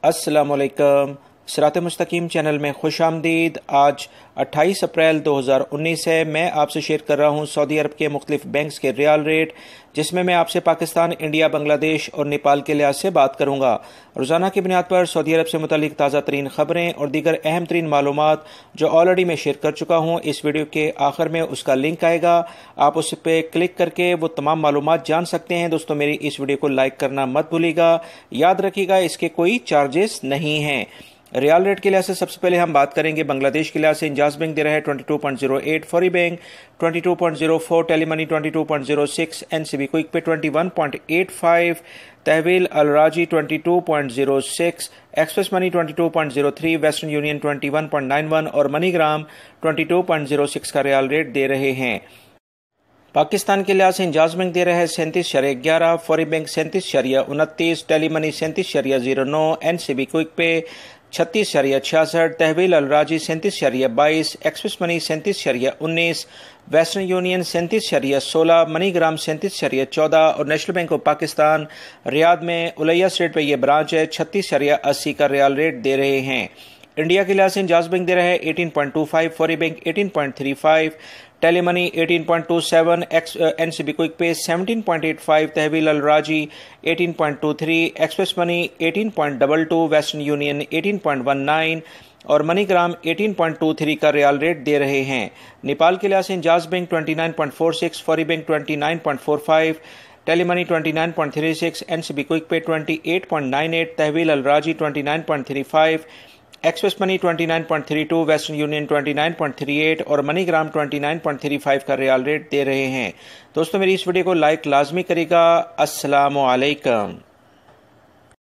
अस्सलाम वालेकुम। सिरात मुस्तकीम चैनल में खुश आमदीद। आज 28 अप्रैल 2019 है। मैं आपसे शेयर कर रहा हूँ सऊदी अरब के मुख्तलिफ बैंक्स के रियाल रेट, जिसमें मैं आपसे पाकिस्तान, इंडिया, बांग्लादेश और नेपाल के लिहाज से बात करूँगा। रोज़ाना की बुनियाद पर सऊदी अरब से मुतालिक ताज़ा तरीन खबरें और दीगर अहम तरीन मालूमात जो ऑलरेडी मैं शेयर कर चुका हूँ, इस वीडियो के आखिर में उसका लिंक आएगा। आप उस पर क्लिक करके वो तमाम मालूमात जान सकते हैं। दोस्तों, मेरी इस वीडियो को लाइक करना मत भूलिएगा। याद रखिएगा, इसके कोई चार्जेस नहीं हैं। रियाल रेट के लिहाज से सबसे पहले हम बात करेंगे बांग्लादेश के लिहाज से। इंजाज बैंक दे रहा है 22.08, फौरी bank 22.04, Telemoney 22.06, NCB Quick Pay 21.85, तहवील Al Rajhi 22.06, Express Money 22.03, Western Union 21.91 और मनीग्राम 22.06 का रियाल रेट दे रहे हैं। पाकिस्तान के लिहाज से इंजाज बैंक दे रहा है 37.11, फौरी bank 37.29, Telemoney 37.09, NCB Quick Pay 36.66, तहवील Al Rajhi 37.22, Express Money 37.19, Western Union 37.16, MoneyGram 37.14 और National Bank of Pakistan Riyadh में उलैया स्ट्रीट पे ये ब्रांच है 36.80 का रियाल रेट दे रहे हैं। इंडिया के लिहाज से इंजाज बैंक दे रहा है 18.25, फौरी bank 18.35, Telemoney 18.27, NCB Quick Pay 17.85, तहवील Al Rajhi 18.23, Express Money 18.22, Western Union 18.19 और मनीग्राम 18.23 का रियाल रेट दे रहे हैं। नेपाल के लिहाज से इंजाज बैंक 29.46, फौरी bank 29.45, Telemoney 29.36, NCB Quick Pay 28.98, तहवील Al Rajhi 29.35, Express Money 29.32, Western Union 29.38 और मनीग्राम 29.35 का रियाल रेट दे रहे हैं। दोस्तों, मेरी इस वीडियो को लाइक लाजमी करेगा। अस्सलामु अलैकुम।